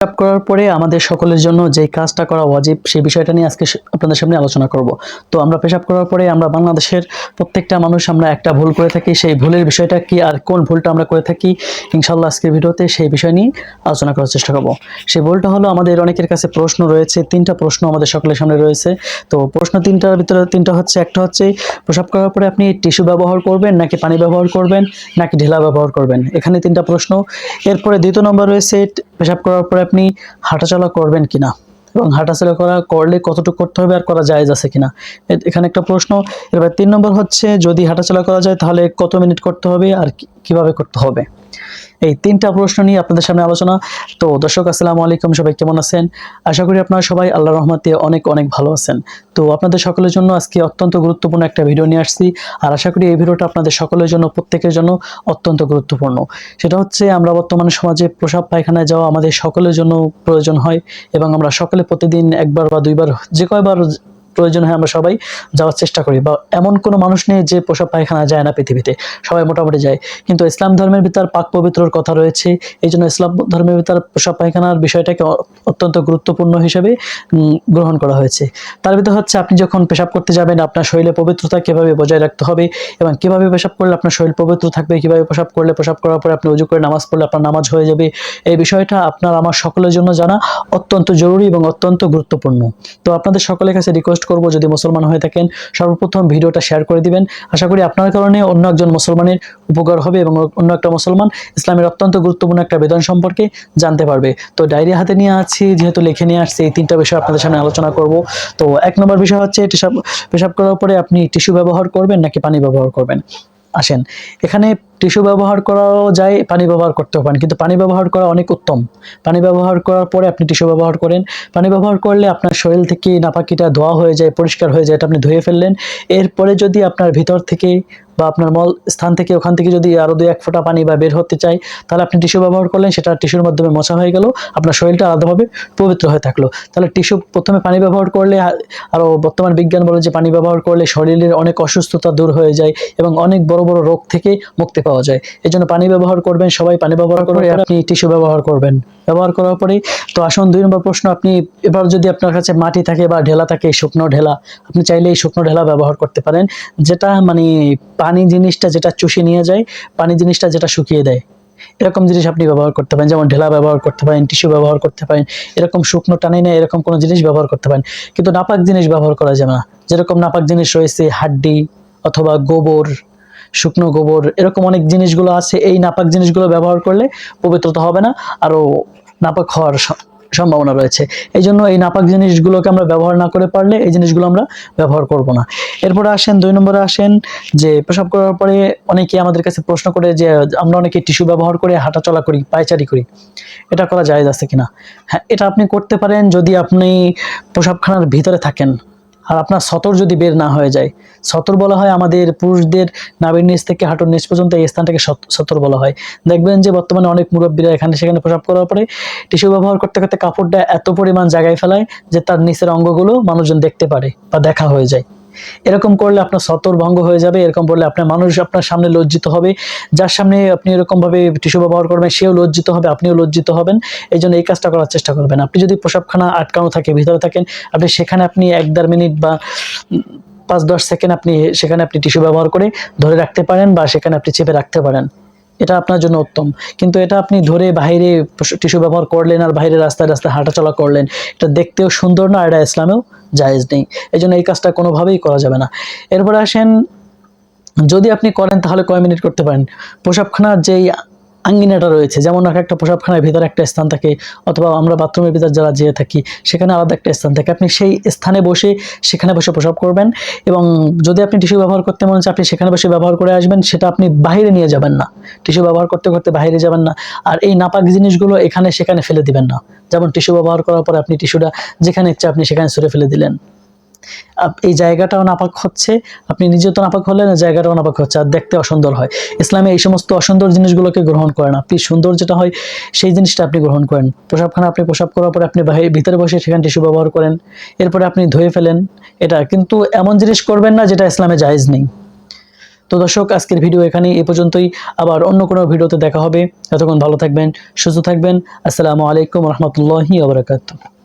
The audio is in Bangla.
পেশাব করার পরে আমাদের সকলের জন্য যে কাজটা করা ওয়াজিব সেই বিষয়টা নিয়ে আজকে আপনাদের সামনে আলোচনা করব। তো আমরা পেশাব করার পরে আমরা বাংলাদেশের প্রত্যেকটা মানুষ আমরা একটা ভুল করে থাকি, সেই ভুলের বিষয়টা কি আর কোন ভুলটা আমরা করে থাকি ইনশাআল্লাহ আজকের ভিডিওতে সেই বিষয় নিয়ে আলোচনা করার চেষ্টা করব। সেই ভুলটা হলো আমাদের অনেকের কাছে প্রশ্ন রয়েছে, তিনটা প্রশ্ন আমাদের সকলের সামনে রয়েছে। তো প্রশ্ন তিনটার ভিতরে তিনটা হচ্ছে, একটা হচ্ছে পেশাব করার পরে আপনি টিস্যু ব্যবহার করবেন নাকি পানি ব্যবহার করবেন নাকি ঢেলা ব্যবহার করবেন, এখানে তিনটা প্রশ্ন। এরপরে দ্বিতীয় নম্বর রয়েছে পেশাব করার পরে আপনি হাঁটাচলা করবেন কিনা এবং হাঁটাচলা করলে কতটুকু করতে হবে আর করা জায়েজ আছে কিনা, এখানে একটা প্রশ্ন। এবার 3 নম্বর হচ্ছে যদি হাঁটাচলা করা যায় তাহলে কত মিনিট করতে হবে আর কিভাবে করতে হবে। এই তিনটা প্রশ্ন নিয়ে আপনাদের সামনে আলোচনা। তো দর্শক আসসালামু আলাইকুম, সবাই কেমন আছেন? আশা করি আপনারা সবাই আল্লাহর রহমতে অনেক অনেক ভালো আছেন। তো আপনাদের সকলের জন্য আজকে অত্যন্ত গুরুত্বপূর্ণ একটা ভিডিও নিয়ে আসছি, আর আশা করি এই ভিডিওটা আপনাদের সকলের জন্য, প্রত্যেকের জন্য অত্যন্ত গুরুত্বপূর্ণ। সেটা হচ্ছে আমরা বর্তমানে সমাজে প্রসাব পায়খানায় যাওয়া আমাদের সকলের জন্য প্রয়োজন হয়, এবং আমরা সকলে প্রতিদিন একবার বা দুইবার যে কয়বার প্রয়োজন হয় আমরা সবাই যাওয়ার চেষ্টা করি, বা এমন কোনো মানুষ নেই যে প্রসাব পায়খানা যায় না পৃথিবীতে, সবাই মোটামুটি যায়। কিন্তু ইসলাম ধর্মের ভিতর পাক পবিত্রর কথা রয়েছে, এই জন্য ইসলাম ধর্মের ভিতর প্রসাব পায়খানার বিষয়টাকে অত্যন্ত গুরুত্বপূর্ণ হিসেবে গ্রহণ করা হয়েছে। তার ভিতর হচ্ছে আপনি যখন পেশাব করতে যাবেন আপনার শরীরে পবিত্রতা কিভাবে বজায় রাখতে হবে, এবং কিভাবে পেশাব করলে আপনার শরীর পবিত্র থাকবে, কিভাবে পেশাব করলে পেশাব করার পরে আপনি ওযু করে নামাজ পড়লে আপনার নামাজ হয়ে যাবে, এই বিষয়টা আপনার আমার সকলের জন্য জানা অত্যন্ত জরুরি এবং অত্যন্ত গুরুত্বপূর্ণ। তো আপনাদের সকলের কাছে রিকোয়েস্ট করব, যদি মুসলমান হয়ে থাকেন সর্বপ্রথম ভিডিওটা শেয়ার করে দিবেন। আশা করি আপনার কারণে অন্য একজন মুসলমানের উপকার হবে এবং অন্য একটা মুসলমান ইসলামের অত্যন্ত গুরুত্বপূর্ণ একটা বিধান সম্পর্কে জানতে পারবে। তো ডায়েরি হাতে নিয়ে আছি, যেহেতু লিখে নিয়ে আসছি, এই তিনটা বিষয় আপনাদের সামনে আলোচনা করব। তো 1 নম্বর বিষয় হচ্ছে পেশাব করার পরে আপনি টিস্যু ব্যবহার করবেন নাকি পানি ব্যবহার করবেন। আসেন, এখানে টিস্যু ব্যবহার করাও যায়, পানি ব্যবহার করতেও পারেন, কিন্তু পানি ব্যবহার করা অনেক উত্তম। পানি ব্যবহার করার পরে আপনি টিস্যু ব্যবহার করেন। পানি ব্যবহার করলে আপনার শরীর থেকে নাপাকিটা ধোয়া হয়ে যায়, পরিষ্কার হয়ে যায়, এটা আপনি ধুয়ে ফেললেন। এরপরে যদি আপনার ভিতর থেকে বা আপনার মল স্থান থেকে ওখান থেকে যদি আরো 2-1 ফোঁটা পানি বা বের হতে চায়, তাহলে আপনি টিস্যু ব্যবহার করলেন, সেটা টিস্যুর মাধ্যমে মোছা হয়ে গেল, আপনার শরীরটা আলাদাভাবে পবিত্র হয়ে থাকলো। তাহলে টিস্যু প্রথমে পানি ব্যবহার করলে, আরো বর্তমান বিজ্ঞান বলে যে পানি ব্যবহার করলে শরীরের অনেক অসুস্থতা দূর হয়ে যায় এবং অনেক বড় বড় রোগ থেকে মুক্তি পাওয়া যায়। এই জন্য পানি ব্যবহার করবেন, সবাই পানি ব্যবহার করে আপনি টিস্যু ব্যবহার করবেন। ব্যবহার করার পরে তো আসুন 2 নম্বর প্রশ্ন, আপনি এবার যদি আপনার কাছে মাটি থাকে বা ঢেলা থাকে, শুকনো ঢেলা, আপনি চাইলে এই শুকনো ঢেলা ব্যবহার করতে পারেন, যেটা মানে পানি জিনিসটা যেটা চুষে নিয়ে যায়, পানি জিনিসটা যেটা শুকিয়ে দেয়, এরকম জিনিস আপনি ব্যবহার করতে পারেন। যেমন ঢেলা ব্যবহার করতে পারেন, টিস্যু ব্যবহার করতে পারেন, এরকম শুকনো টানে না এরকম কোনো জিনিস ব্যবহার করতে পারেন। কিন্তু নাপাক জিনিস ব্যবহার করা যাবে না, যেরকম নাপাক জিনিস রয়েছে হাড্ডি অথবা গোবর, শুকনো গোবর, এরকম অনেক জিনিসগুলো আছে। এই নাপাক জিনিসগুলো ব্যবহার করলে পবিত্রতা হবে না, আরো নাপাক হওয়ার সম্ভাবনা রয়েছে। এই জন্য এই নাপাক জিনিসগুলোকে আমরা ব্যবহার না করে পারলে এই জিনিসগুলো আমরা ব্যবহার করব না। এরপরে আসেন 2 নম্বরে আসেন, যে পেশাব করার পরে অনেকে আমাদের কাছে প্রশ্ন করে যে আমরা অনেকে টিস্যু ব্যবহার করে হাঁটাচলা করি, পায়চারি করি, এটা করা জায়েজ আছে কিনা। হ্যাঁ, এটা আপনি করতে পারেন যদি আপনি পেশাবখানার ভিতরে থাকেন আর আপনার সতর যদি বের না হয়ে যায়। সতর বলা হয় আমাদের পুরুষদের নাভির নিচ থেকে হাঁটুর নিচ পর্যন্ত এই স্থানটাকে সতর বলা হয়। দেখবেন যে বর্তমানে অনেক মুরব্বীরা এখানে সেখানে পেশাব করার পরে টিস্যু ব্যবহার করতে করতে কাপড়টা এত পরিমাণ জায়গায় ফেলায় যে তার নিচের অঙ্গগুলো মানুষজন দেখতে পারে বা দেখা হয়ে যায়। এরকম করলে আপনার সতর ভঙ্গ হয়ে যাবে। এরকম করলে আপনার মানুষ আপনার সামনে লজ্জিত হবে, যার সামনে আপনি এরকম ভাবে টিস্যু ব্যবহার করবেন সেও লজ্জিত হবে, আপনিও লজ্জিত হবেন। এই জন্য এই কাজটা করার চেষ্টা করবেন। আপনি যদি প্রসাবখানা আটকানো থাকে, ভিতরে থাকেন, আপনি সেখানে আপনি 1-1.5 মিনিট বা 5-10 সেকেন্ড আপনি সেখানে আপনি টিস্যু ব্যবহার করে ধরে রাখতে পারেন, বা সেখানে আপনি চেপে রাখতে পারেন, এটা আপনার জন্য উত্তম। কিন্তু এটা আপনি ধরে বাইরে টিস্যু ব্যবহার করলেন আর বাইরে রাস্তায় রাস্তায় হাঁটাচলা করলেন, এটা দেখতেও সুন্দর না, এটা ইসলামেও জায়েজ নেই। এই জন্য এই কাজটা কোনোভাবেই করা যাবে না। এরপরে আসেন, যদি আপনি করেন তাহলে কয় মিনিট করতে পারেন। প্রসাবখানার যেই আঙ্গিনাটা রয়েছে, যেমন একটা প্রসাবখানার ভিতরে একটা স্থান থাকে, অথবা আমরা বাথরুমের ভিতর যারা যেয়ে থাকি সেখানে আলাদা একটা স্থান থাকে, আপনি সেই স্থানে বসে সেখানে বসে প্রসাব করবেন। এবং যদি আপনি টিস্যু ব্যবহার করতে মনে হচ্ছে আপনি সেখানে বসে ব্যবহার করে আসবেন, সেটা আপনি বাইরে নিয়ে যাবেন না, টিস্যু ব্যবহার করতে করতে বাইরে যাবেন না। আর এই নাপাক জিনিসগুলো এখানে সেখানে ফেলে দিবেন না। যেমন টিস্যু ব্যবহার করার পর আপনি টিস্যুটা যেখানে ইচ্ছা আপনি সেখানে ছুঁড়ে ফেলে দিলেন, এই জায়গাটাও নাপাক হচ্ছে, আপনি নিজে তো নাপাক হলেন, জায়গাটাও নাপাক হচ্ছে, আর দেখতে অসুন্দর হয়। ইসলামে এই সমস্ত অসুন্দর জিনিসগুলোকে গ্রহণ করেন। আপনি সুন্দর যেটা হয় সেই জিনিসটা আপনি গ্রহণ করেন। প্রসাবখানা আপনি প্রসাব করার পরে আপনি ভিতরে বসে সেখানে টিস্যু ব্যবহার করেন, এরপরে আপনি ধুয়ে ফেলেন, এটা কিন্তু এমন জিনিস করবেন না যেটা ইসলামে জায়েজ নেই। তো দর্শক, আজকের ভিডিও এখানে এই পর্যন্তই। আবার অন্য কোনো ভিডিওতে দেখা হবে। ততক্ষণ ভালো থাকবেন, সুস্থ থাকবেন। আসসালামু আলাইকুম রহমতুল্লাহি ওয়া বারাকাতুহু।